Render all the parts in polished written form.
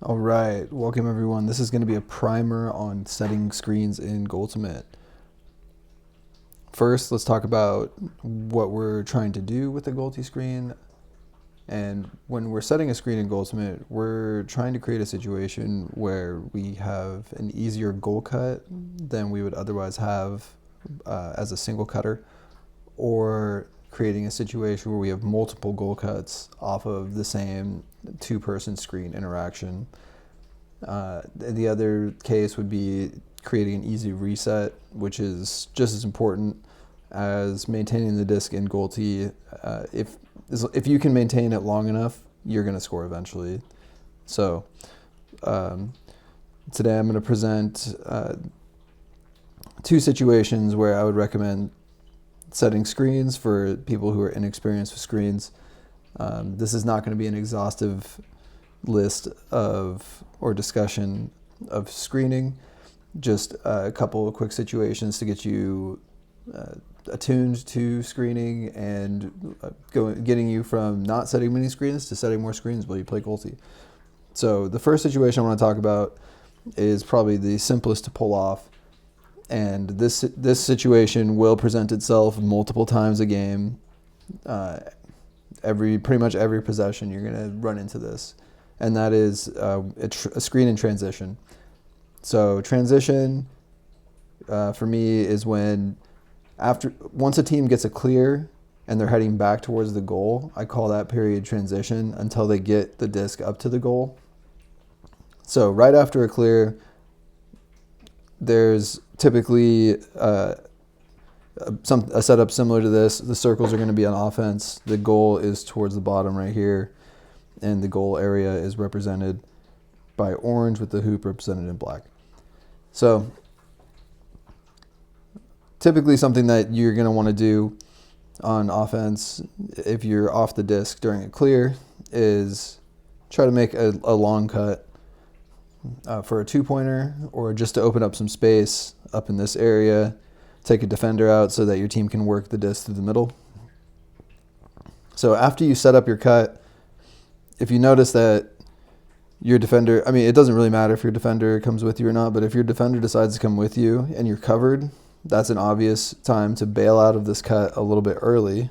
All right, welcome everyone. This is going to be a primer on setting screens in Goaltimate. First, let's talk about what we're trying to do with the Goalty screen. And when we're setting a screen in Goaltimate, we're trying to create a situation where we have an easier goal cut than we would otherwise have as a single cutter, or creating a situation where we have multiple goal cuts off of the same two-person screen interaction. The other case would be creating an easy reset, which is just as important as maintaining the disc in Goalty. If you can maintain it long enough, you're going to score eventually. So today I'm going to present two situations where I would recommend setting screens for people who are inexperienced with screens. This is not going to be an exhaustive list of or discussion of screening, just a couple of quick situations to get you attuned to screening and getting you from not setting many screens to setting more screens while you play Goalty. So the first situation I want to talk about is probably the simplest to pull off, and this situation will present itself multiple times a game. Pretty much every possession you're going to run into this, and that is a screen in transition. So transition for me is when once a team gets a clear and they're heading back towards the goal, I call that period transition until they get the disc up to the goal. So right after a clear, there's typically a setup similar to this. The circles are going to be on offense. The goal is towards the bottom right here, and the goal area is represented by orange with the hoop represented in black. So typically something that you're going to want to do on offense if you're off the disc during a clear is try to make a long cut for a two-pointer, or just to open up some space up in this area. Take a defender out so that your team can work the disc through the middle. So after you set up your cut, if you notice that your defender, it doesn't really matter if your defender comes with you or not, but if your defender decides to come with you and you're covered, that's an obvious time to bail out of this cut a little bit early.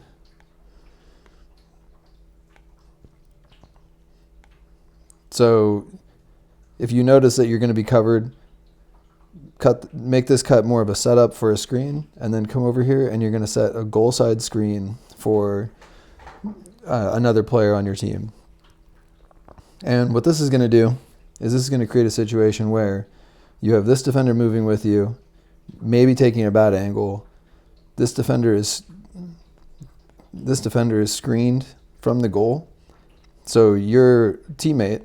So if you notice that you're going to be covered, make this cut more of a setup for a screen, and then come over here and you're going to set a goal side screen for another player on your team. And what this is going to do is this is going to create a situation where you have this defender moving with you, maybe taking a bad angle. This defender is screened from the goal, so your teammate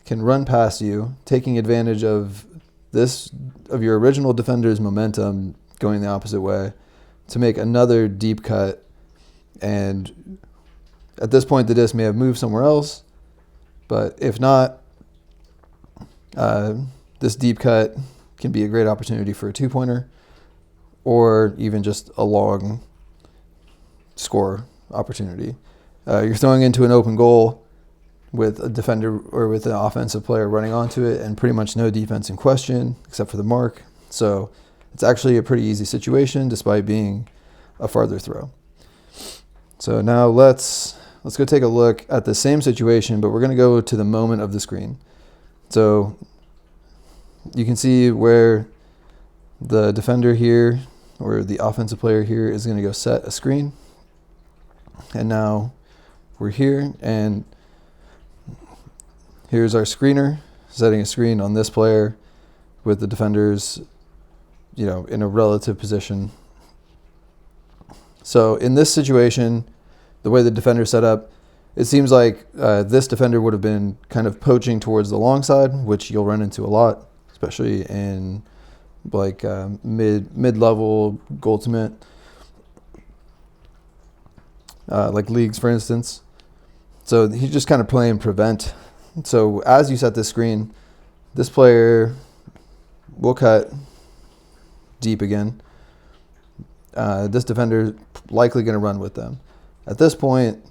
can run past you, taking advantage of your original defender's momentum going the opposite way to make another deep cut. And at this point, the disc may have moved somewhere else, but if not, this deep cut can be a great opportunity for a two-pointer, or even just a long score opportunity. You're throwing into an open goal with a defender or with an offensive player running onto it, and pretty much no defense in question except for the mark. So it's actually a pretty easy situation despite being a farther throw. So now let's go take a look at the same situation, but we're going to go to the moment of the screen. So you can see where the defender here, or the offensive player here, is going to go set a screen. And now we're here, and here's our screener setting a screen on this player with the defenders, in a relative position. So in this situation, the way the defender set up, it seems like this defender would have been kind of poaching towards the long side, which you'll run into a lot, especially in like mid-level Goaltimate, like leagues, for instance. So he's just kind of playing prevent. So as you set this screen, this player will cut deep again. This defender likely going to run with them. At this point,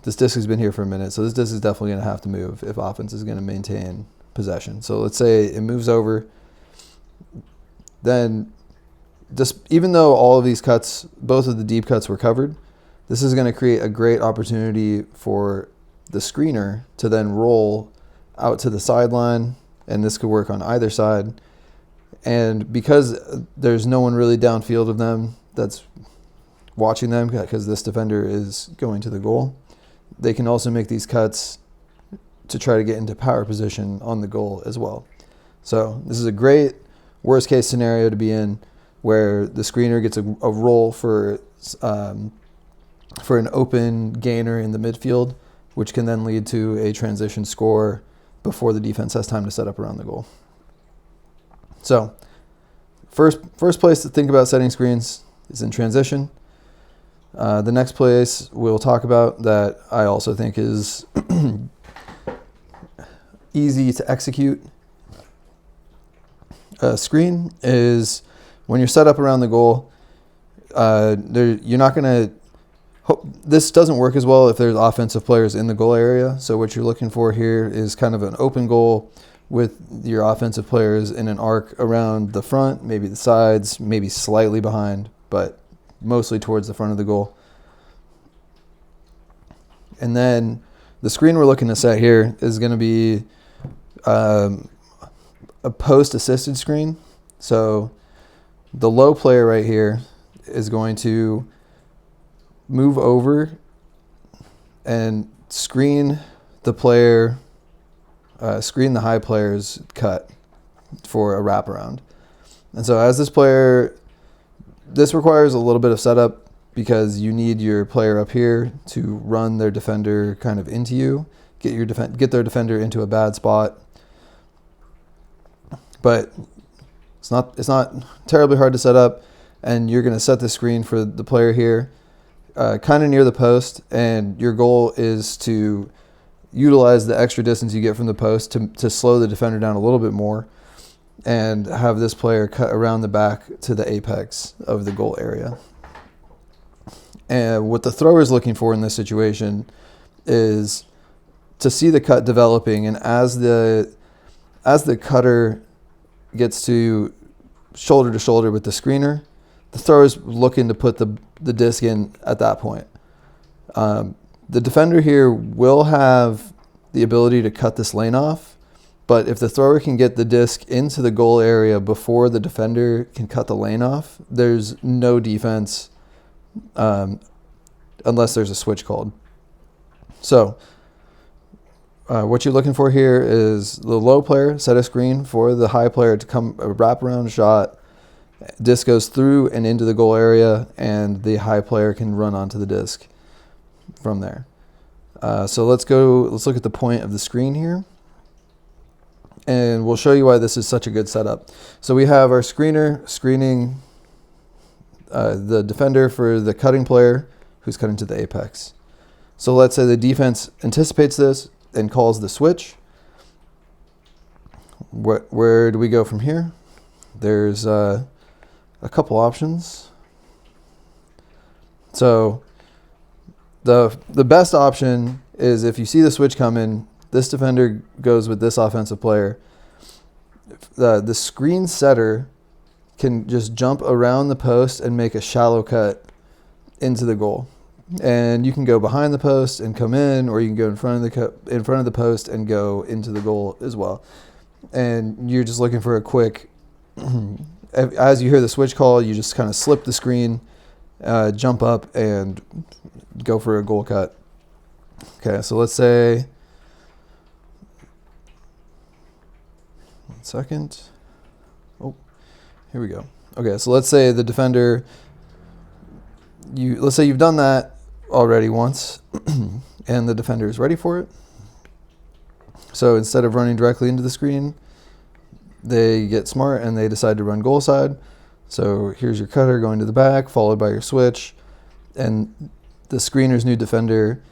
this disc has been here for a minute, so this disc is definitely going to have to move if offense is going to maintain possession. So let's say it moves over, then just even though all of these cuts, both of the deep cuts were covered, this is going to create a great opportunity for the screener to then roll out to the sideline, and this could work on either side. And because there's no one really downfield of them that's watching them, because this defender is going to the goal, they can also make these cuts to try to get into power position on the goal as well. So this is a great worst case scenario to be in, where the screener gets a roll for an open gainer in the midfield, which can then lead to a transition score before the defense has time to set up around the goal. So first place to think about setting screens is in transition. The next place we'll talk about that I also think is easy to execute screen is when you're set up around the goal. You're not going to. This doesn't work as well if there's offensive players in the goal area. So what you're looking for here is kind of an open goal with your offensive players in an arc around the front, maybe the sides, maybe slightly behind, but mostly towards the front of the goal. And then the screen we're looking to set here is going to be a post-assisted screen. So the low player right here is going to move over and screen the high player's cut for a wraparound. And so as this requires a little bit of setup because you need your player up here to run their defender kind of into you, get their defender into a bad spot. But it's not terribly hard to set up, and you're going to set the screen for the player here kind of near the post, and your goal is to utilize the extra distance you get from the post to slow the defender down a little bit more and have this player cut around the back to the apex of the goal area. And what the thrower is looking for in this situation is to see the cut developing, and as the cutter gets to shoulder with the screener, the thrower's looking to put the disc in at that point. The defender here will have the ability to cut this lane off, but if the thrower can get the disc into the goal area before the defender can cut the lane off, there's no defense unless there's a switch called. So what you're looking for here is the low player set a screen for the high player to come a wraparound shot. Disc goes through and into the goal area, and the high player can run onto the disc from there. So let's look at the point of the screen here, and we'll show you why this is such a good setup. So we have our screener screening the defender for the cutting player who's cutting to the apex. So let's say the defense anticipates this and calls the switch. Where do we go from here? There's a couple options. So the best option is if you see the switch come in, this defender goes with this offensive player. The screen setter can just jump around the post and make a shallow cut into the goal. And you can go behind the post and come in, or you can go in front of the post and go into the goal as well. And you're just looking for a quick, as you hear the switch call, you just kind of slip the screen, jump up, and go for a goal cut. Okay, so let's say, 1 second. Oh, here we go. Okay, so let's say the defender, let's say you've done that already once, and the defender is ready for it. So instead of running directly into the screen, they get smart and they decide to run goal side. So here's your cutter going to the back, followed by your switch, and the screener's new defender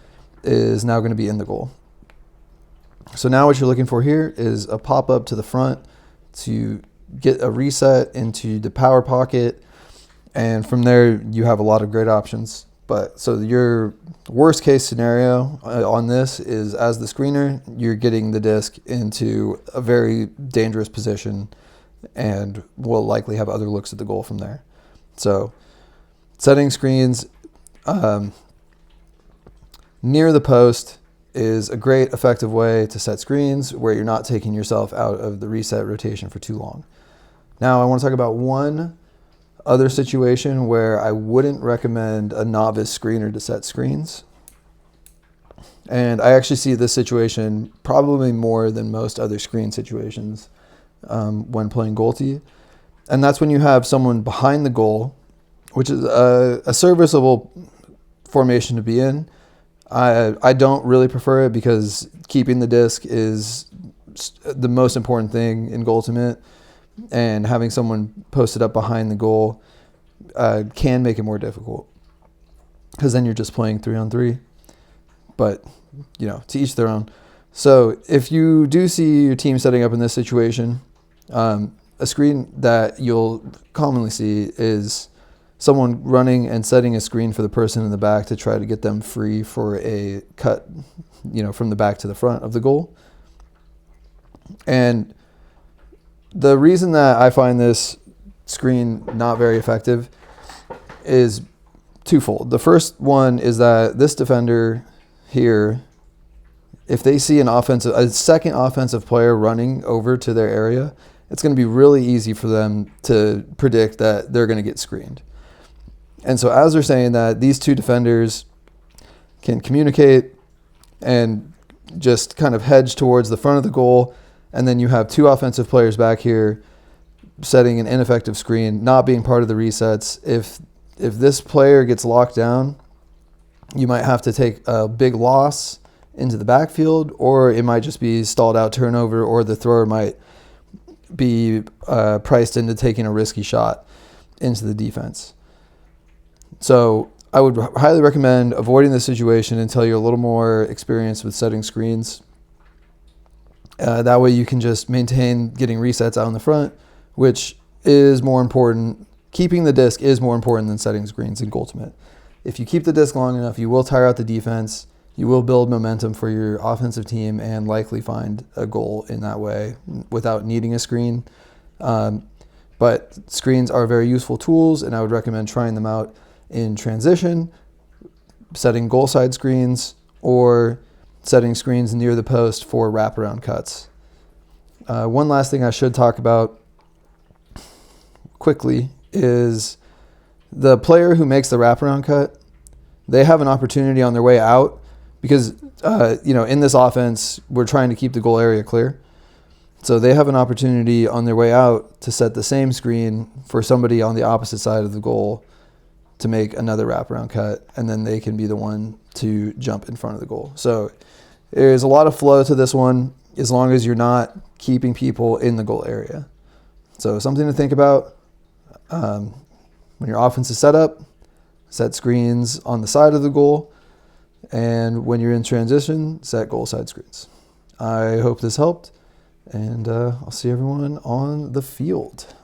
is now going to be in the goal. So now what you're looking for here is a pop-up to the front to get a reset into the power pocket, and from there you have a lot of great options But so your worst case scenario on this is, as the screener, you're getting the disc into a very dangerous position and will likely have other looks at the goal from there. So setting screens near the post is a great effective way to set screens where you're not taking yourself out of the reset rotation for too long. Now I want to talk about one other situation where I wouldn't recommend a novice screener to set screens. And I actually see this situation probably more than most other screen situations when playing Goalty. And that's when you have someone behind the goal, which is a serviceable formation to be in. I don't really prefer it because keeping the disc is the most important thing in Goaltimate, and having someone posted up behind the goal can make it more difficult because then you're just playing 3-on-3. But, to each their own. So if you do see your team setting up in this situation, a screen that you'll commonly see is someone running and setting a screen for the person in the back to try to get them free for a cut, from the back to the front of the goal. And the reason that I find this screen not very effective is twofold. The first one is that this defender here, if they see a second offensive player running over to their area, it's going to be really easy for them to predict that they're going to get screened. And so as they're saying that, these two defenders can communicate and just kind of hedge towards the front of the goal. And then you have two offensive players back here setting an ineffective screen, not being part of the resets. If this player gets locked down, you might have to take a big loss into the backfield, or it might just be stalled out turnover, or the thrower might be priced into taking a risky shot into the defense. So I would highly recommend avoiding this situation until you're a little more experienced with setting screens. That way you can just maintain getting resets out in the front, which is more important. Keeping the disc is more important than setting screens in Goaltimate. If you keep the disc long enough, you will tire out the defense, you will build momentum for your offensive team, and likely find a goal in that way without needing a screen. But screens are very useful tools, and I would recommend trying them out in transition, setting goal side screens, or setting screens near the post for wraparound cuts. One last thing I should talk about quickly is the player who makes the wraparound cut. They have an opportunity on their way out because, in this offense, we're trying to keep the goal area clear. So they have an opportunity on their way out to set the same screen for somebody on the opposite side of the goal to make another wraparound cut, and then they can be the one to jump in front of the goal. So there's a lot of flow to this one as long as you're not keeping people in the goal area. So something to think about when your offense is set up, set screens on the side of the goal, and when you're in transition, set goal side screens. I hope this helped, and I'll see everyone on the field.